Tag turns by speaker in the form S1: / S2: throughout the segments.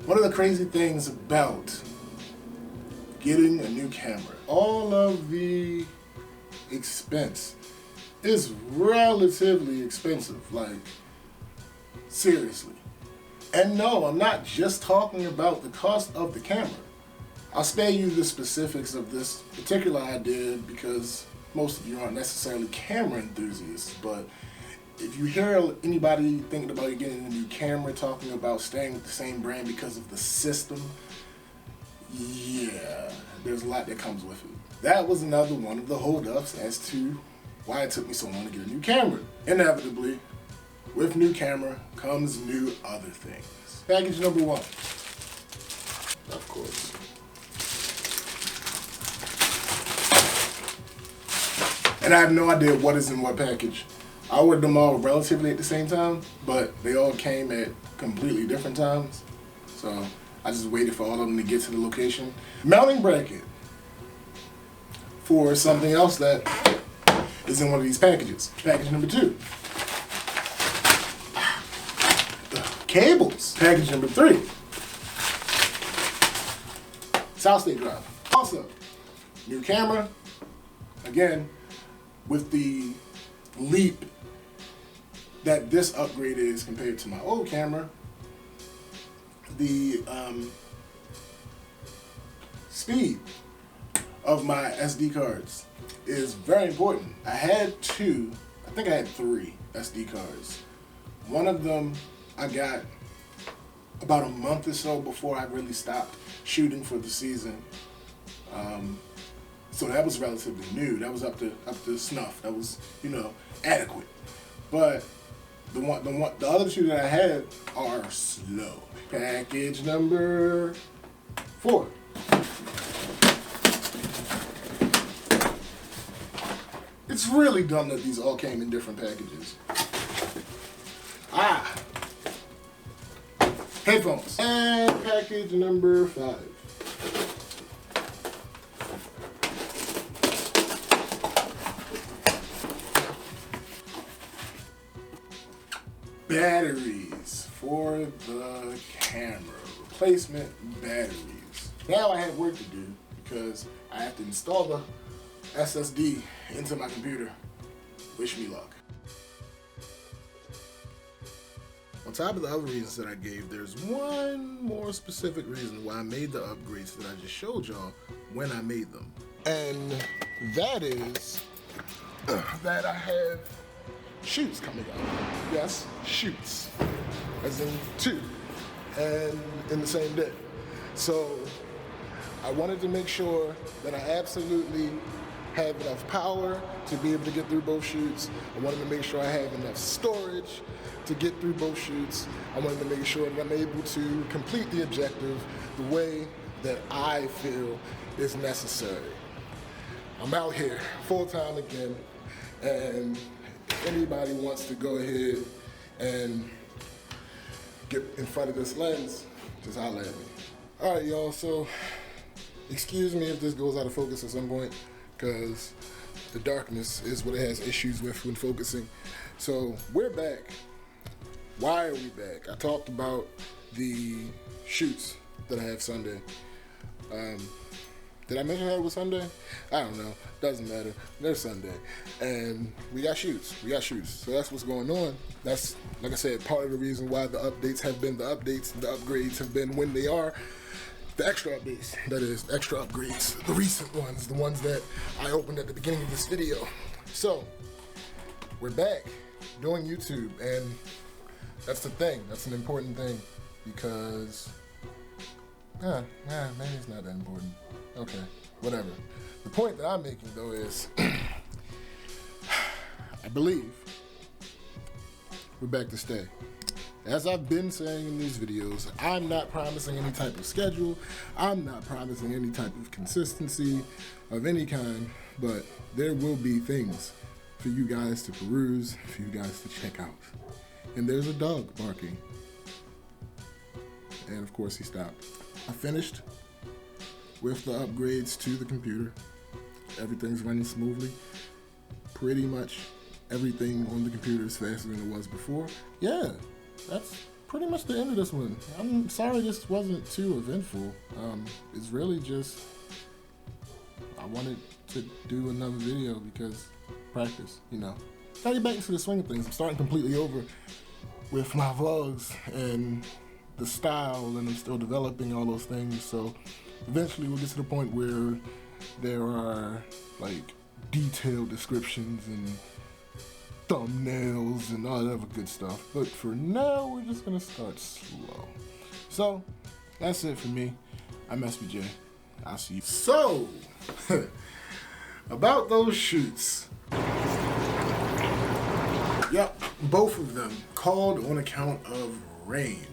S1: One of the crazy things about getting a new camera, all of the expense is relatively expensive, like seriously. And no, I'm not just talking about the cost of the camera. I'll spare you the specifics of this particular idea because most of you aren't necessarily camera enthusiasts, but if you hear anybody thinking about getting a new camera talking about staying with the same brand because of the system, yeah, there's a lot that comes with it. That was another one of the holdups as to why it took me so long to get a new camera. Inevitably, with new camera comes new other things. Package number one, of course. And I have no idea what is in what package. I ordered them all relatively at the same time, but they all came at completely different times. So I just waited for all of them to get to the location. Mounting bracket for something else that is in one of these packages. Package number two. Cables. Package number three. Solid state drive. Also, new camera. Again, with the leap that this upgrade is compared to my old camera, the speed of my SD cards is very important. I had two, I think I had three SD cards. One of them I got about a month or so before I really stopped shooting for the season. So that was relatively new. That was up to snuff. That was, adequate. But the other two that I had are slow. Package number 4. It's really dumb that these all came in different packages. Headphones. And package number 5. Batteries for the camera. Replacement batteries. Now I have work to do because I have to install the SSD into my computer. Wish me luck. On top of the other reasons that I gave, there's one more specific reason why I made the upgrades that I just showed y'all when I made them. And that is that I have shoots coming out. Yes, shoots. As in 2. And in the same day. So I wanted to make sure that I absolutely have enough power to be able to get through both shoots. I wanted to make sure I have enough storage to get through both shoots. I wanted to make sure that I'm able to complete the objective the way that I feel is necessary. I'm out here full-time again, and if anybody wants to go ahead and get in front of this lens, just holler at me. All right, y'all, so excuse me if this goes out of focus at some point, because the darkness is what it has issues with when focusing. So we're back. Why are we back? I talked about the shoots that I have Sunday. Did I mention that it was Sunday? I don't know. Doesn't matter. There's Sunday. And we got shoots. So that's what's going on. That's, like I said, part of the reason why the updates have been the updates. The upgrades have been when they are. The extra updates, that is, extra upgrades. The recent ones, the ones that I opened at the beginning of this video. So, we're back doing YouTube, and that's the thing. That's an important thing, because, maybe it's not that important. Okay, whatever. The point that I'm making, though, is I believe we're back to stay. As I've been saying in these videos, I'm not promising any type of schedule. I'm not promising any type of consistency of any kind, but there will be things for you guys to peruse, for you guys to check out. And there's a dog barking. And of course he stopped. I finished with the upgrades to the computer. Everything's running smoothly. Pretty much everything on the computer is faster than it was before. Yeah, pretty much the end of this one. I'm sorry this wasn't too eventful. It's really just, I wanted to do another video because practice, you know. Gotta get back into the swing of things. I'm starting completely over with my vlogs and the style, and I'm still developing all those things. So eventually we'll get to the point where there are like detailed descriptions and thumbnails and all that other good stuff. But for now, we're just gonna start slow. So that's it for me. I'm SBJ. I'll see you. So about those shoots. Yep, both of them called on account of rain.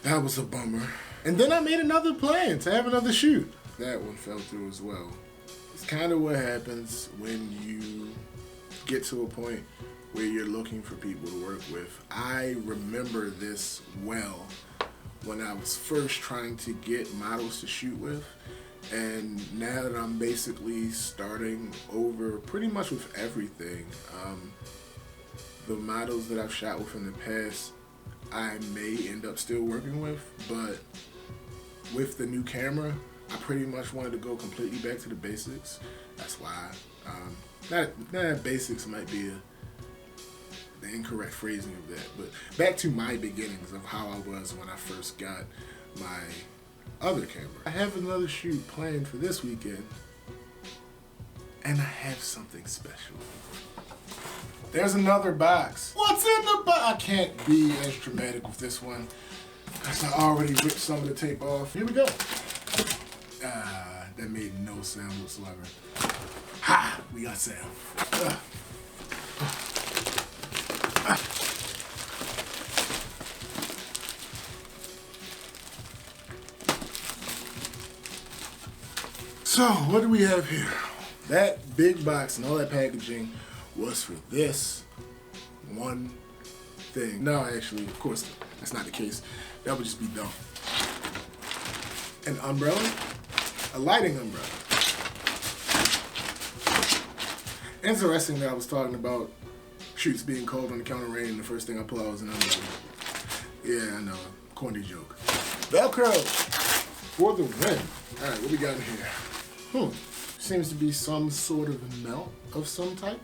S1: That was a bummer. And then I made another plan to have another shoot. That one fell through as well. It's kind of what happens when you get to a point where you're looking for people to work with. I remember this well when I was first trying to get models to shoot with. And now that I'm basically starting over pretty much with everything, the models that I've shot with in the past, I may end up still working with, but with the new camera, I pretty much wanted to go completely back to the basics. That's why, not basics might be the incorrect phrasing of that, but back to my beginnings of how I was when I first got my other camera. I have another shoot planned for this weekend, and I have something special. There's another box. What's in the box? I can't be as dramatic with this one because I already ripped some of the tape off. Here we go. That made no sound whatsoever. Ha! We got sound. So, what do we have here? That big box and all that packaging was for this one thing. No, actually, of course, that's not the case. That would just be dumb. An umbrella, a lighting umbrella. Interesting that I was talking about shoots being cold on account of rain, and the first thing I pull out was an umbrella. Yeah, I know, corny joke. Velcro for the win. All right, what we got in here? Seems to be some sort of melt of some type.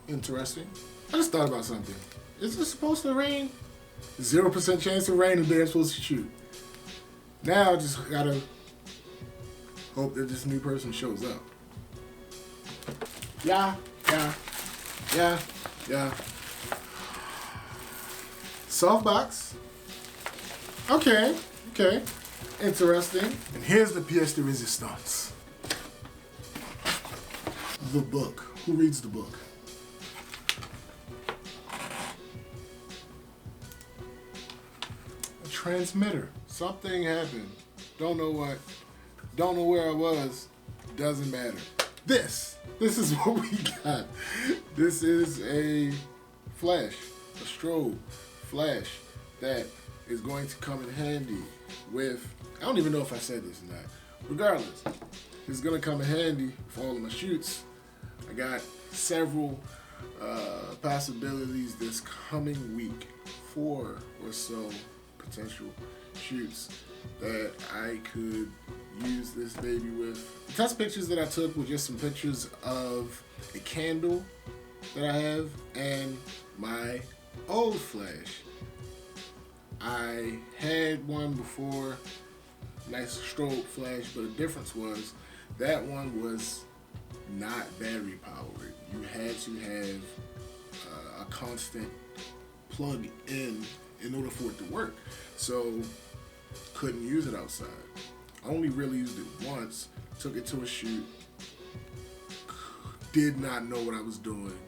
S1: Interesting. I just thought about something. Is it supposed to rain? 0% chance of rain the day I'm supposed to shoot. Now I just gotta hope that this new person shows up. Yeah. Softbox. Okay. Interesting. And here's the pièce de résistance. The book. Who reads the book? A transmitter. Something happened. Don't know what. Don't know where I was. Doesn't matter. This is what we got. This is a flash, a strobe flash that is going to come in handy with, I don't even know if I said this or not. Regardless, it's gonna come in handy for all of my shoots. I got several possibilities this coming week, 4 or so potential shoots that I could use this baby with. The test pictures that I took were just some pictures of a candle that I have and my old flash. I had one before, nice strobe flash, but the difference was that one was not battery powered. You had to have a constant plug in order for it to work. So couldn't use it outside. I only really used it once, took it to a shoot, did not know what I was doing.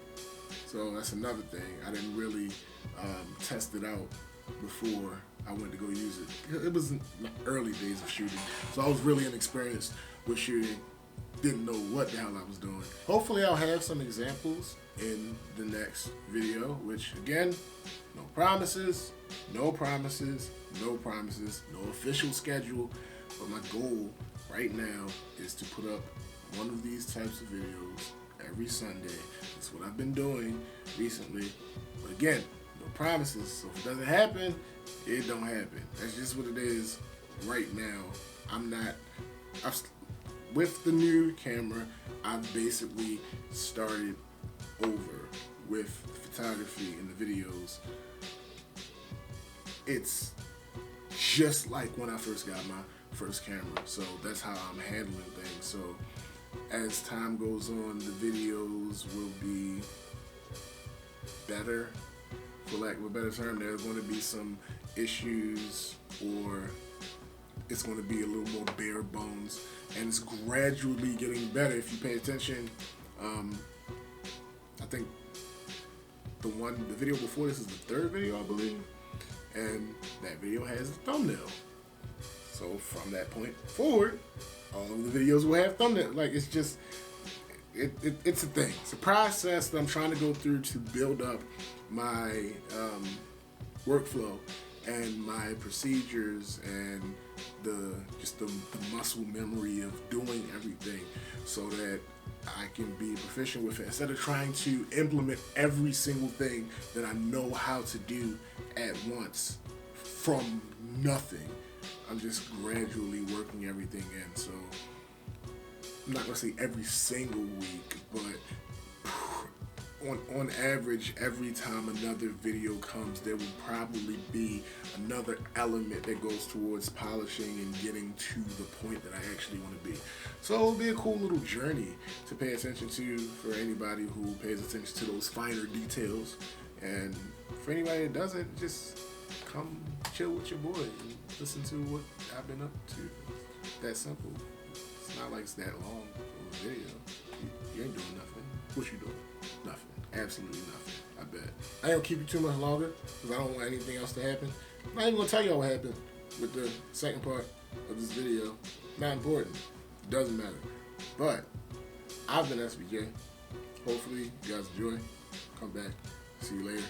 S1: So that's another thing. I didn't really test it out before I went to go use it. It was in the early days of shooting, so I was really inexperienced with shooting. Didn't know what the hell I was doing. Hopefully I'll have some examples in the next video, which again, no promises, no official schedule, but my goal right now is to put up one of these types of videos every Sunday. That's what I've been doing recently, but again, no promises. So if it doesn't happen, it don't happen. That's just what it is right now. With the new camera, I've basically started over with photography and the videos. It's just like when I first got my first camera. So that's how I'm handling things. So as time goes on, the videos will be better, for lack of a better term. There are going to be some issues, or it's going to be a little more bare bones, and it's gradually getting better if you pay attention. I think the video before this is the third video, I believe, and that video has a thumbnail. So from that point forward, all of the videos will have thumbnail. Like, it's just, it's a thing. It's a process that I'm trying to go through to build up my workflow and my procedures and the muscle memory of doing everything, so that I can be proficient with it, instead of trying to implement every single thing that I know how to do at once from nothing. I'm just gradually working everything in. So I'm not gonna say every single week, but on average, every time another video comes, there will probably be another element that goes towards polishing and getting to the point that I actually want to be. So it'll be a cool little journey to pay attention to for anybody who pays attention to those finer details. And for anybody that doesn't, just come chill with your boy and listen to what I've been up to. That simple. It's not like it's that long of a video. You ain't doing nothing. What you doing? Nothing. Absolutely nothing. I bet. I ain't gonna keep you too much longer because I don't want anything else to happen. I'm not even gonna tell y'all what happened with the second part of this video. Not important. It doesn't matter. But I've been SBJ. Hopefully you guys enjoy. Come back. See you later.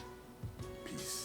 S1: Peace.